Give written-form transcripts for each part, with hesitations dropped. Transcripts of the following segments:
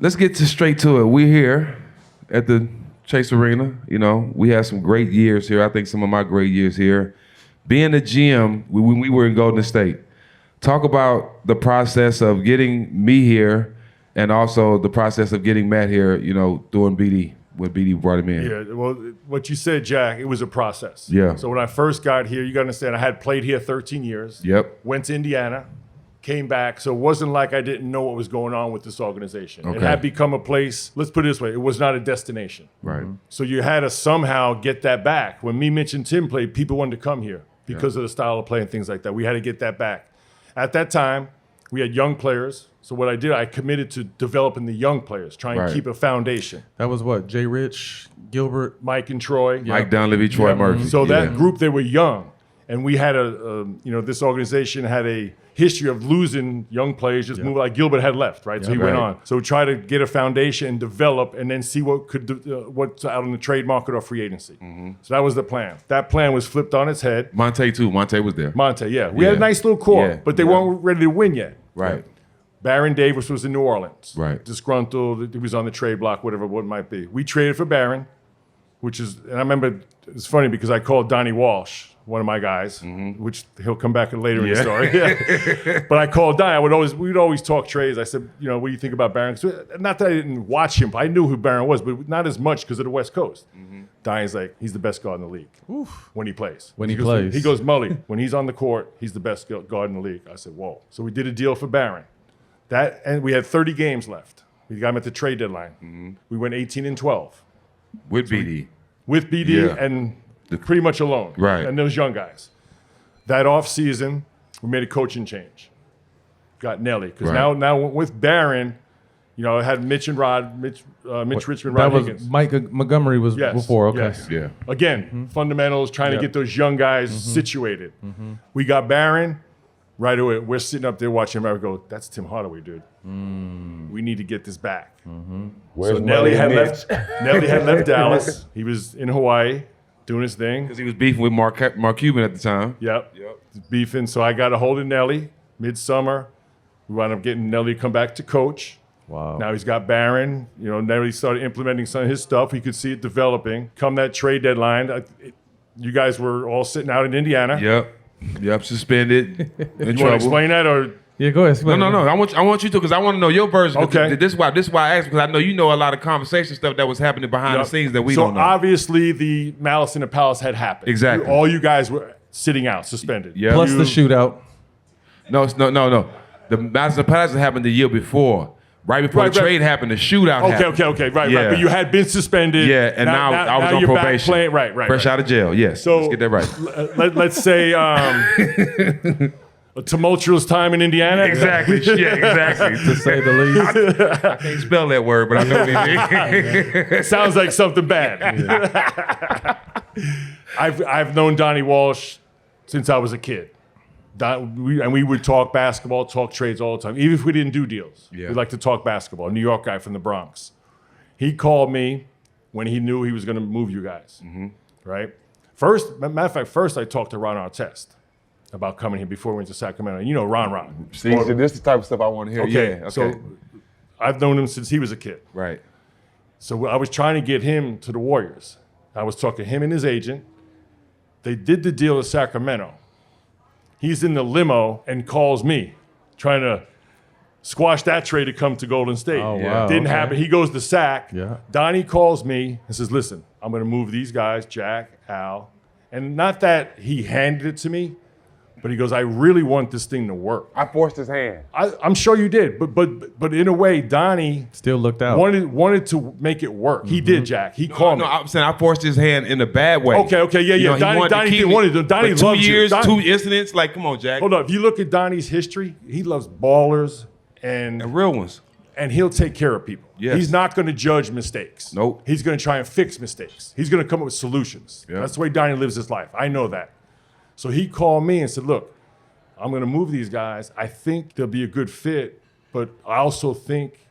Let's get straight to it. We're here at the Chase Arena. You know, we had some great years here. I think some of my great years here. Being a GM when we were in Golden State. Talk about the process of getting me here and also the process of getting Matt here, you know, doing BD, when BD brought him in. Yeah, well, what you said, Jack, it was a process. Yeah. So when I first got here, you got to understand, I had played here 13 years. Yep. Went to Indiana, came back. So it wasn't like I didn't know what was going on with this organization. Okay. It had become a place, let's put it this way, it was not a destination. Right. So you had to somehow get that back. When me, Mitch, and Tim played, people wanted to come here because of the style of play and things like that. We had to get that back. At that time, we had young players. So what I did, I committed to developing the young players, trying to keep a foundation. That was what? Jay Rich, Gilbert, Mike and Troy. Mike Dunleavy, Troy Murphy. So that group, they were young. And we had this organization had a history of losing young players, just moving, like Gilbert had left, right? So he went on. So try to get a foundation and develop and then see what what's out in the trade market or free agency. So that was the plan. That plan was flipped on its head. Monte too. Monte was there. Monte, yeah. We had a nice little core, but they weren't ready to win yet. Right. Baron Davis was in New Orleans. Right. Disgruntled. He was on the trade block, whatever it might be. We traded for Baron, and I remember it's funny because I called Donnie Walsh, one of my guys, which he'll come back later in the story. But I called Donnie. We'd always talk trades. I said, you know, what do you think about Baron? Not that I didn't watch him. I knew who Baron was, but not as much because of the West Coast. Donnie's like, he's the best guard in the league when he plays. He plays. He goes, Mully, when he's on the court, he's the best guard in the league. I said, whoa. So we did a deal for Baron. And we had 30 games left. We got him at the trade deadline. We went 18-12. With BD. With BD and pretty much alone. Right. And those young guys. That off season, we made a coaching change. Got Nelly. Because now with Baron, you know, I had Mitch and Mitch Richmond, Rod Higgins. Mike Montgomery was before. Okay. Yes. Yeah. Again, fundamentals, trying to get those young guys situated. We got Baron. Right away, we're sitting up there watching him. I go, that's Tim Hardaway, dude. We need to get this back. So Nelly had left Dallas. He was in Hawaii doing his thing. Because he was beefing with Mark Cuban at the time. Yep. Beefing. So I got a hold of Nelly midsummer. We wound up getting Nelly to come back to coach. Wow. Now he's got Baron. You know, Nelly started implementing some of his stuff. He could see it developing. Come that trade deadline, you guys were all sitting out in Indiana. Yep, suspended. In You trouble. want to explain that or? Yeah, go ahead. No. I want you to, because I want to know your version. Okay. This is why I asked, because I know you know a lot of conversation stuff that was happening behind the scenes that we don't know. So obviously the Malice in the Palace had happened. Exactly. All you guys were sitting out, suspended. Yeah. Plus the shootout. No. The Malice in the Palace happened the year before. Right before the trade happened, the shootout happened. Okay, right. But you had been suspended. Yeah, and now I was on you're probation. Back playing, right. Fresh out of jail, yes. So let's get that right. Let's say a tumultuous time in Indiana. Exactly. To say the least. I can't spell that word, but I know what it means. Sounds like something bad. I've known Donnie Walsh since I was a kid. We would talk basketball, talk trades all the time. Even if we didn't do deals, we'd like to talk basketball. A New York guy from the Bronx. He called me when he knew he was going to move you guys, right? Matter of fact, first I talked to Ron Artest about coming here before we went to Sacramento. And you know Ron. See, so this is the type of stuff I want to hear. Okay, yeah, so I've known him since he was a kid. Right. So I was trying to get him to the Warriors. I was talking to him and his agent. They did the deal in Sacramento. He's in the limo and calls me, trying to squash that trade to come to Golden State. Oh, wow. Didn't happen. He goes to Sac. Yeah. Donnie calls me and says, listen, I'm going to move these guys, Jack, Al. And not that he handed it to me, but he goes, I really want this thing to work. I forced his hand. I'm sure you did. But in a way, Donnie still looked out. Wanted to make it work. He did, Jack. He called me. No, I'm saying I forced his hand in a bad way. Okay, yeah. You know, Donnie didn't want to. Donnie loves 2 years, you. 2 incidents. Like, come on, Jack. Hold on. If you look at Donnie's history, he loves ballers And real ones. and he'll take care of people. Yes. He's not going to judge mistakes. Nope. He's going to try and fix mistakes. He's going to come up with solutions. Yeah. That's the way Donnie lives his life. I know that. So he called me and said, look, I'm going to move these guys. I think they'll be a good fit, but I also think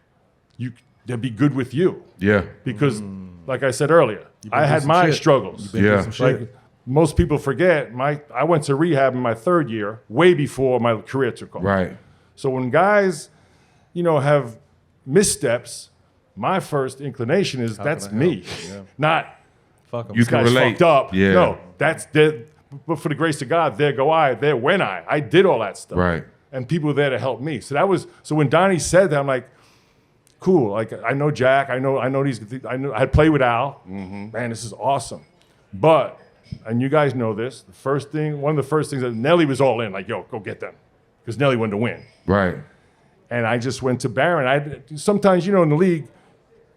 they'll be good with you. Yeah. Because, like I said earlier, I had my struggles. Yeah. Like most people forget, I went to rehab in my third year, way before my career took off. Right. So when guys, have missteps, my first inclination is that's can I help? me, Yeah. not Fuck 'em. You this can guy's relate. fucked up. Yeah. No, that's dead. But for the grace of God, there go I. There went I. I did all that stuff. Right. And people were there to help me. So when Donnie said that, I'm like, cool. Like I know Jack. I know these. I played with Al. Mm-hmm. Man, this is awesome. But and you guys know this. One of the first things that Nelly was all in. Like, yo, go get them, because Nelly wanted to win. Right. And I just went to Barron. Sometimes, in the league,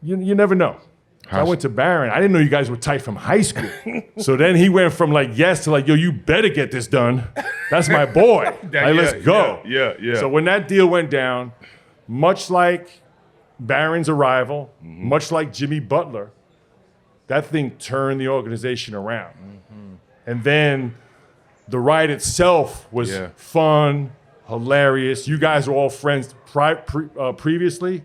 you never know. So I went to Barron. I didn't know you guys were tight from high school. So then he went from like yes to like, yo, you better get this done. That's my boy. Let's go. Yeah. So when that deal went down, much like Barron's arrival, much like Jimmy Butler, that thing turned the organization around. And then the ride itself was fun, hilarious. You guys were all friends previously.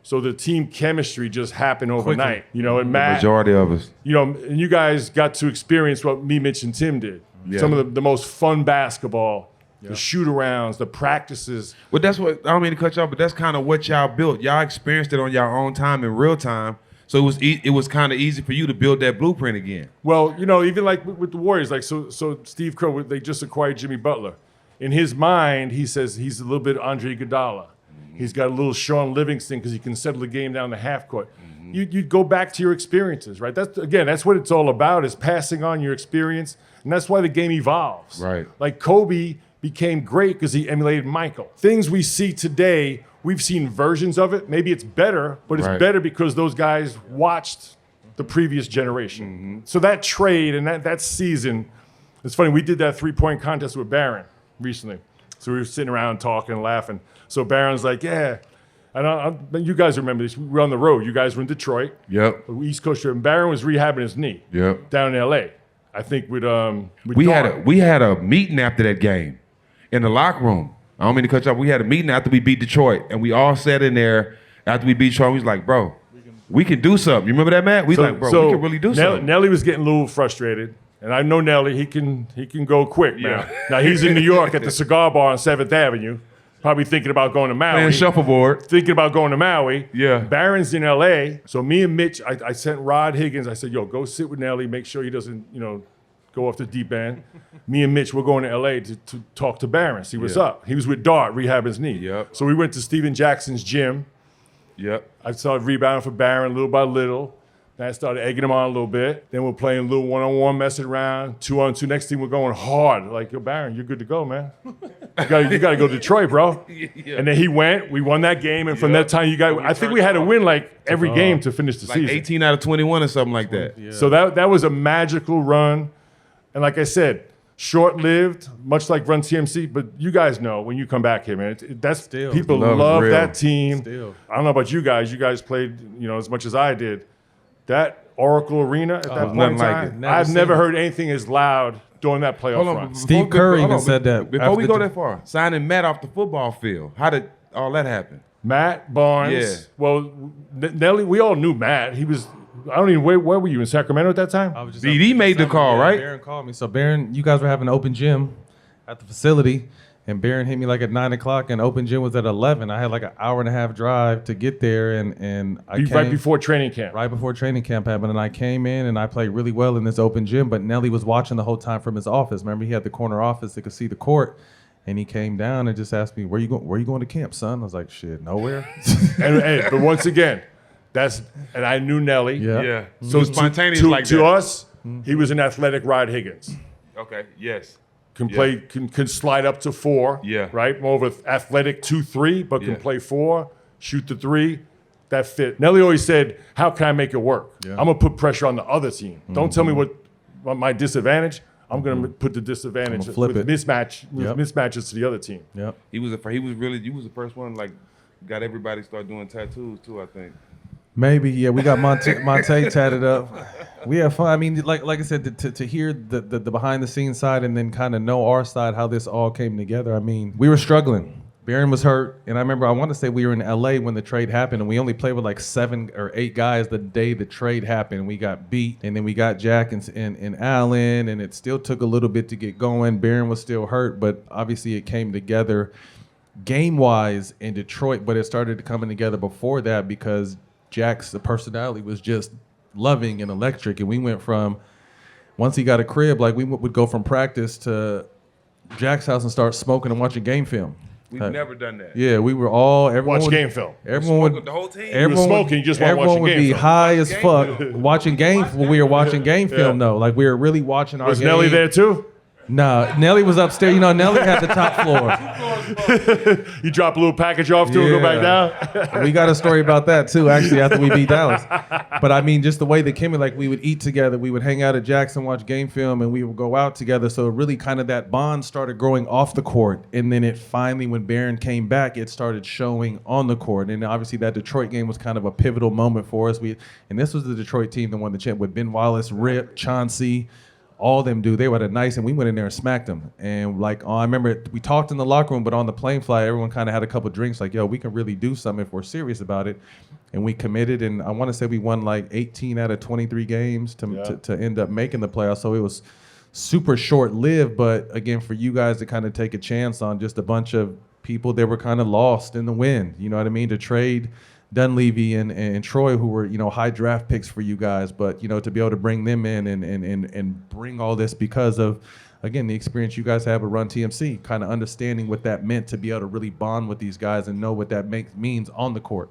So the team chemistry just happened overnight, and Matt, Majority of us. and you guys got to experience what me, Mitch, and Tim did. Yeah. Some of the most fun basketball, the shoot-arounds, the practices. But that's what, I don't mean to cut you off, but that's kind of what y'all built. Y'all experienced it on your own time in real time. So it was kind of easy for you to build that blueprint again. Well, even like with the Warriors, like so Steve Kerr, they just acquired Jimmy Butler. In his mind, he says he's a little bit Andre Iguodala. He's got a little Sean Livingston because he can settle the game down the half court. You go back to your experiences, right? That's what it's all about, is passing on your experience. And that's why the game evolves. Right. Like Kobe became great because he emulated Michael. Things we see today, we've seen versions of it. Maybe it's better, but it's better because those guys watched the previous generation. So that trade and that season, it's funny, we did that 3-point contest with Barron recently. So we were sitting around talking and laughing. So Barron's like, yeah. And you guys remember this. We were on the road. You guys were in Detroit. Yep. East Coast trip. And Barron was rehabbing his knee. Yep. Down in L.A. I think with We Dawn. had a meeting after that game in the locker room. I don't mean to cut you off. We had a meeting after we beat Detroit, and we all sat in there after we beat Detroit. We was like, bro, we can do something. You remember that, Matt? We like, bro, we can really do something. Nelly was getting a little frustrated. And I know Nelly, he can go quick now. Now he's in New York at the cigar bar on 7th Avenue, probably thinking about going to Maui. Playing shuffleboard. Thinking about going to Maui. Yeah. Barron's in LA. So me and Mitch, I sent Rod Higgins. I said, yo, go sit with Nelly, make sure he doesn't, go off the deep end. Me and Mitch, we're going to LA to talk to Barron, see what's up. He was with Dart, rehab his knee. Yep. So we went to Steven Jackson's gym. Yep. I started rebounding for Barron little by little. Then I started egging him on a little bit. Then we're playing a little one-on-one, messing around, 2-on-2. Next thing we're going hard. Like, yo, Barron, you're good to go, man. You got to go to Detroit, bro. And then he went. We won that game. And from that time, I think we had to win like every game to finish the Like season. 18 out of 21 or something like that. Yeah. So that was a magical run. And like I said, short-lived, much like Run TMC. But you guys know when you come back here, man, people Love is love real. that team. Still. I don't know about you guys. You guys played, as much as I did. That Oracle Arena at that point in nothing like time, it. Never I've seen never it. heard anything as loud during that playoff Hold on. run. Steve Kerr even said that Before after we the- go that far, signing Matt off the football field. How did all that happen? Matt Barnes. Yeah. Well, Nelly, we all knew Matt. He was, I don't even, where were you, in Sacramento at that time? I was just BD made the call, right? Barron called me. So Barron, you guys were having an open gym at the facility, and Barron hit me like at 9 o'clock, and open gym was at 11. I had like an hour and a half drive to get there, and I came Right before training camp. right before training camp happened, and I came in and I played really well in this open gym. But Nelly was watching the whole time from his office. Remember, he had the corner office that could see the court. And he came down and just asked me, "Where you going to camp, son?" I was like, "Shit, nowhere." But once again, and I knew Nelly. Yeah. Yeah. So spontaneous to like that. to us, he was an athletic Rod Higgins. Okay. Yes. Can play, can slide up to 4. Yeah. Right? More of an athletic 2-3, but can Yeah. play 4, shoot the 3. That fit. Nelly always said, how can I make it work? Yeah. I'm going to put pressure on the other team. Don't tell me what my disadvantage. I'm going to put the disadvantage I'ma flip with it. mismatches to the other team. Yep. You was the first one, like, got everybody start doing tattoos too, I think. Maybe, yeah. We got Monte tatted up. We have fun. I mean, like I said, to hear the behind the scenes side and then kind of know our side, how this all came together. I mean, we were struggling. Barron was hurt, and I remember I want to say we were in LA when the trade happened, and we only played with like 7 or 8 guys the day the trade happened. We got beat, and then we got Jack and Allen, and it still took a little bit to get going. Barron was still hurt, but obviously it came together game-wise in Detroit, but it started coming together before that because Jack's personality was just loving and electric. And we went from, once he got a crib, like we would go from practice to Jack's house and start smoking and watching game film. We've never done that. Yeah, we were all, everyone Watch would, game film. Everyone would, The whole team. everyone smoking, you just weren't everyone watching would game be film. high as fuck watching game. When we were watching game film though, like we were really watching our Was game. Nelly there too? Nah, Nelly was upstairs. You know, Nelly had the top floor. You drop a little package off to her, go back down? We got a story about that too, actually, after we beat Dallas. But I mean, just the way they came in, like we would eat together, we would hang out at Jackson, watch game film, and we would go out together. So really kind of that bond started growing off the court. And then it finally, when Barron came back, it started showing on the court. And obviously that Detroit game was kind of a pivotal moment for us. And this was the Detroit team that won the champ with Ben Wallace, Rip, Chauncey, all them dude, they were the nice, and we went in there and smacked them. And like, I remember we talked in the locker room, but on the plane flight, everyone kind of had a couple drinks. Like, yo, we can really do something if we're serious about it. And we committed, and I want to say we won like 18 out of 23 games to end up making the playoffs. So it was super short-lived, but again, for you guys to kind of take a chance on just a bunch of people that were kind of lost in the wind, you know what I mean, to trade Dunleavy and Troy, who were, you know, high draft picks for you guys, but, you know, to be able to bring them in and bring all this because of, again, the experience you guys have with Run TMC, kind of understanding what that meant to be able to really bond with these guys and know what that means on the court.